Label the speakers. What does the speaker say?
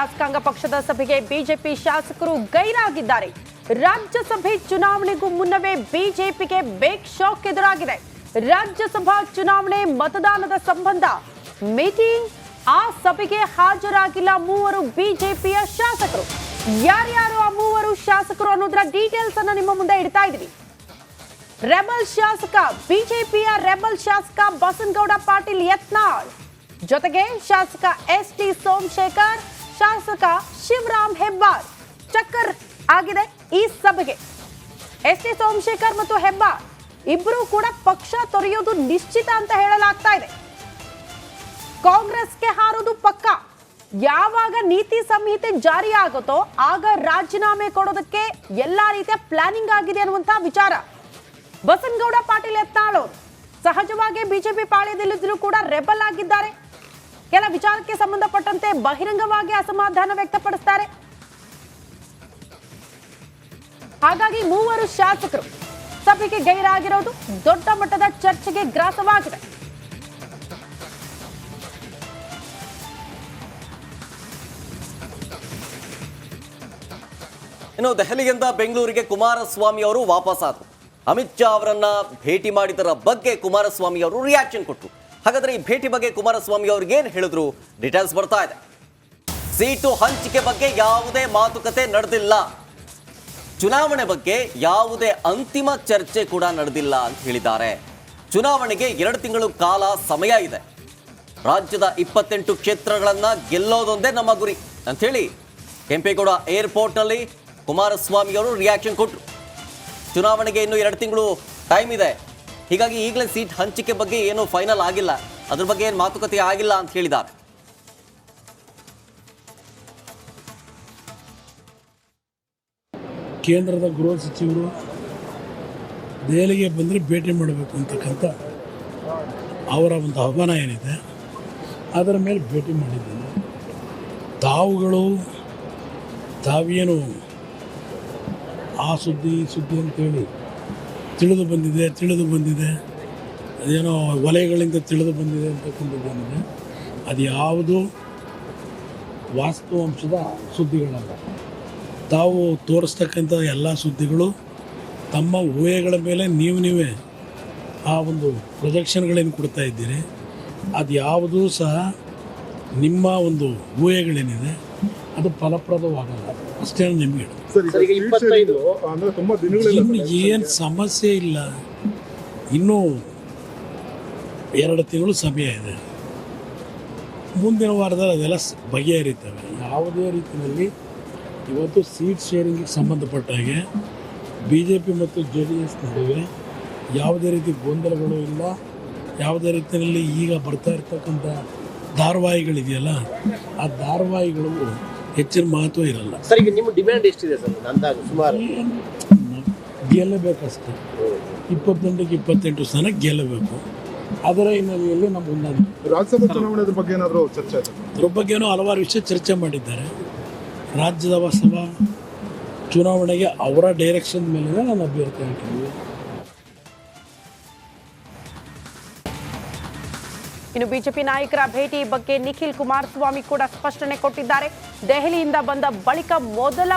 Speaker 1: ಶಾಸಕಾಂಗ ಪಕ್ಷದ ಸಭೆಗೆ ಬಿಜೆಪಿ ಶಾಸಕರು ಗೈರಾಗಿದ್ದಾರೆ. ರಾಜ್ಯಸಭೆ ಚುನಾವಣೆಗೂ ಮುನ್ನವೇ ಬಿಜೆಪಿಗೆ ಬಿಗ್ ಶಾಕ್ ಎದುರಾಗಿದೆ. ರಾಜ್ಯಸಭಾ ಚುನಾವಣೆ ಮತದಾನದ ಸಂಬಂಧ ಮೀಟಿಂಗ್, ಆ ಸಭೆಗೆ ಹಾಜರಾಗಿಲ್ಲ ಮೂವರು ಬಿಜೆಪಿಯ ಶಾಸಕರು. ಯಾರ್ಯಾರು ಆ ಮೂವರು ಶಾಸಕರು ಅನ್ನೋದರ ಡೀಟೇಲ್ಸ್ ಅನ್ನ ನಿಮ್ಮ ಮುಂದೆ ಇಡ್ತಾ ಇದ್ದೀವಿ. ರೆಬಲ್ ಶಾಸಕ, ಬಿಜೆಪಿಯ ರೆಬಲ್ ಶಾಸಕ ಬಸನಗೌಡ ಪಾಟೀಲ್ ಯತ್ನಾಳ್ ಜೊತೆಗೆ ಶಾಸಕ ಎಸ್.ಟಿ. ಸೋಮಶೇಖರ್, ಶಾಸಕ ಶಿವರಾಮ್ ಹೆಬ್ಬಾರ್ ಚಕ್ಕರ್ ಆಗಿದೆ ಈ ಸಭೆಗೆ. ಎಸ್.ಟಿ. ಸೋಮಶೇಖರ್ ಮತ್ತು ಹೆಬ್ಬಾರ್ ಇಬ್ಬರು ಕೂಡ ಪಕ್ಷ ತೊರೆಯೋದು ನಿಶ್ಚಿತ ಅಂತ ಹೇಳಲಾಗ್ತಾ ಇದೆ. ಕಾಂಗ್ರೆಸ್ಗೆ ಹಾರೋದು ಪಕ್ಕ. ಯಾವಾಗ ನೀತಿ ಸಂಹಿತೆ ಜಾರಿ ಆಗುತ್ತೋ ಆಗ ರಾಜೀನಾಮೆ ಕೊಡೋದಕ್ಕೆ ಎಲ್ಲಾ ರೀತಿಯ ಪ್ಲಾನಿಂಗ್ ಆಗಿದೆ ಅನ್ನುವಂತಹ ವಿಚಾರ. ಬಸನಗೌಡ ಪಾಟೀಲ್ ಯತ್ನಾಳ್ ಅವರು ಸಹಜವಾಗಿ ಬಿಜೆಪಿ ಪಾಳ್ಯದಲ್ಲಿದ್ದರೂ ಕೂಡ ರೆಬಲ್ ಆಗಿದ್ದಾರೆ. ಕೆಲ ವಿಚಾರಕ್ಕೆ ಸಂಬಂಧಪಟ್ಟಂತೆ ಬಹಿರಂಗವಾಗಿ ಅಸಮಾಧಾನ ವ್ಯಕ್ತಪಡಿಸ್ತಾರೆ. ಹಾಗಾಗಿ ಮೂವರು ಶಾಸಕರು ಸಭೆಗೆ ಗೈರಾಗಿರೋದು ದೊಡ್ಡ ಮಟ್ಟದ ಚರ್ಚೆಗೆ ಗ್ರಾಸವಾಗಿದೆ.
Speaker 2: ಇನ್ನು ದೆಹಲಿಯಿಂದ ಬೆಂಗಳೂರಿಗೆ ಕುಮಾರಸ್ವಾಮಿ ಅವರು ವಾಪಸ್ಸಾದರು. ಅಮಿತ್ ಶಾ ಅವರನ್ನ ಭೇಟಿ ಮಾಡಿದರ ಬಗ್ಗೆ ಕುಮಾರಸ್ವಾಮಿ ಅವರು ರಿಯಾಕ್ಷನ್ ಕೊಟ್ಟರು. ಹಾಗಾದ್ರೆ ಈ ಭೇಟಿ ಬಗ್ಗೆ ಕುಮಾರಸ್ವಾಮಿ ಅವ್ರಿಗೆ ಏನು ಹೇಳಿದ್ರು? ಡೀಟೇಲ್ಸ್ ಬರ್ತಾ ಇದೆ. ಸೀಟು ಹಂಚಿಕೆ ಬಗ್ಗೆ ಯಾವುದೇ ಮಾತುಕತೆ ನಡೆದಿಲ್ಲ, ಚುನಾವಣೆ ಬಗ್ಗೆ ಯಾವುದೇ ಅಂತಿಮ ಚರ್ಚೆ ಕೂಡ ನಡೆದಿಲ್ಲ ಅಂತ ಹೇಳಿದ್ದಾರೆ. ಚುನಾವಣೆಗೆ 2 ತಿಂಗಳು ಕಾಲ ಸಮಯ ಇದೆ. ರಾಜ್ಯದ 28 ಕ್ಷೇತ್ರಗಳನ್ನ ಗೆಲ್ಲೋದೊಂದೇ ನಮ್ಮ ಗುರಿ ಅಂತ ಹೇಳಿ ಕೆಂಪೇಗೌಡ ಏರ್ಪೋರ್ಟ್ನಲ್ಲಿ ಕುಮಾರಸ್ವಾಮಿ ಅವರು ರಿಯಾಕ್ಷನ್ ಕೊಟ್ಟರು. ಚುನಾವಣೆಗೆ ಇನ್ನು 2 ತಿಂಗಳು ಟೈಮ್ ಇದೆ, ಹೀಗಾಗಿ ಈಗಲೇ ಸೀಟ್ ಹಂಚಿಕೆ ಬಗ್ಗೆ ಏನು ಫೈನಲ್ ಆಗಿಲ್ಲ, ಅದ್ರ ಬಗ್ಗೆ ಏನು ಮಾತುಕತೆ ಆಗಿಲ್ಲ ಅಂತ ಹೇಳಿದ್ದಾರೆ.
Speaker 3: ಕೇಂದ್ರದ ಗೃಹ ಸಚಿವರು ದೆಹಲಿಗೆ ಬಂದರೆ ಭೇಟಿ ಮಾಡಬೇಕು ಅಂತಕ್ಕಂಥ ಅವರ ಒಂದು ಆಹ್ವಾನ ಏನಿದೆ ಅದರ ಮೇಲೆ ಭೇಟಿ ಮಾಡಿದ್ದೀನಿ. ತಾವೇನು ಆ ಸುದ್ದಿ ಅಂತೇಳಿ ತಿಳಿದು ಬಂದಿದೆ ಅದೇನೋ ವಲಯಗಳಿಂದ ತಿಳಿದು ಬಂದಿದೆ ಅಂತಕ್ಕಂಥದ್ದೇನಿದೆ ಅದು ಯಾವುದು ವಾಸ್ತವಾಂಶದ ಸುದ್ದಿಗಳಲ್ಲ. ತಾವು ತೋರಿಸ್ತಕ್ಕಂಥ ಎಲ್ಲ ಸುದ್ದಿಗಳು ತಮ್ಮ ಊಹೆಗಳ ಮೇಲೆ ನೀವೇ ಆ ಒಂದು ಪ್ರೊಜೆಕ್ಷನ್ಗಳೇನು ಕೊಡ್ತಾ ಇದ್ದೀರಿ, ಅದು ಯಾವುದೂ ಸಹ ನಿಮ್ಮ ಒಂದು ಊಹೆಗಳೇನಿದೆ ಅದು ಫಲಪ್ರದವಾಗಲ್ಲ ಅಷ್ಟೇ ನಿಮಗೆ. ಇನ್ನು ಏನು ಸಮಸ್ಯೆ ಇಲ್ಲ, ಇನ್ನೂ 2 ತಿಂಗಳು ಸಮಯ ಇದೆ. ಮುಂದಿನ ವಾರದಲ್ಲಿ ಅದೆಲ್ಲ ಬಗೆಹರಿತವೆ. ಯಾವುದೇ ರೀತಿಯಲ್ಲಿ ಇವತ್ತು ಸೀಟ್ ಶೇರಿಂಗಿಗೆ ಸಂಬಂಧಪಟ್ಟ ಹಾಗೆ BJP ಮತ್ತು JDS ನಡುವೆ ಯಾವುದೇ ರೀತಿ ಗೊಂದಲಗಳು ಇಲ್ಲ. ಯಾವುದೇ ರೀತಿಯಲ್ಲಿ ಈಗ ಬರ್ತಾ ಇರ್ತಕ್ಕಂಥ ಧಾರಾವಾಹಿಗಳಿದೆಯಲ್ಲ ಆ ಧಾರಾವಾಹಿಗಳು ಹೆಚ್ಚಿನ ಮಹತ್ವ ಇರಲ್ಲ.
Speaker 4: ಸರ್, ಈಗ ನಿಮ್ಮ ಡಿಮ್ಯಾಂಡ್ ಎಷ್ಟಿದೆ ಸರ್? ಅಂದಾಜು ಸುಮಾರು
Speaker 3: ಗೆಲ್ಲಬೇಕಷ್ಟೇ. 28ಕ್ಕೆ 28 ಸ್ಥಾನ ಗೆಲ್ಲಬೇಕು. ಅದರ ಹಿನ್ನೆಲೆಯಲ್ಲಿ ನಮ್ಮ ಹೊಂದಾಣಿಕೆ.
Speaker 5: ರಾಜ್ಯಸಭಾ ಚುನಾವಣೆ ಬಗ್ಗೆ ಏನಾದರೂ ಚರ್ಚೆ ಆಯಿತು?
Speaker 3: ಅದ್ರ ಬಗ್ಗೆನೂ ಹಲವಾರು ವಿಷಯ ಚರ್ಚೆ ಮಾಡಿದ್ದಾರೆ. ರಾಜ್ಯಸಭಾ ಚುನಾವಣೆಗೆ ಅವರ ಡೈರೆಕ್ಷನ್ ಮೇಲೆ ನಾನು ಅಭ್ಯರ್ಥಿ ಹಾಕಿದ್ವಿ.
Speaker 1: ಇನ್ನು ಬಿಜೆಪಿ ನಾಯಕರ ಭೇಟಿ ಬಗ್ಗೆ ನಿಖಿಲ್ ಕುಮಾರಸ್ವಾಮಿ ಕೂಡ ಸ್ಪಷ್ಟನೆ ಕೊಟ್ಟಿದ್ದಾರೆ. ದೆಹಲಿಯಿಂದ ಬಂದ ಬಳಿಕ ಮೊದಲ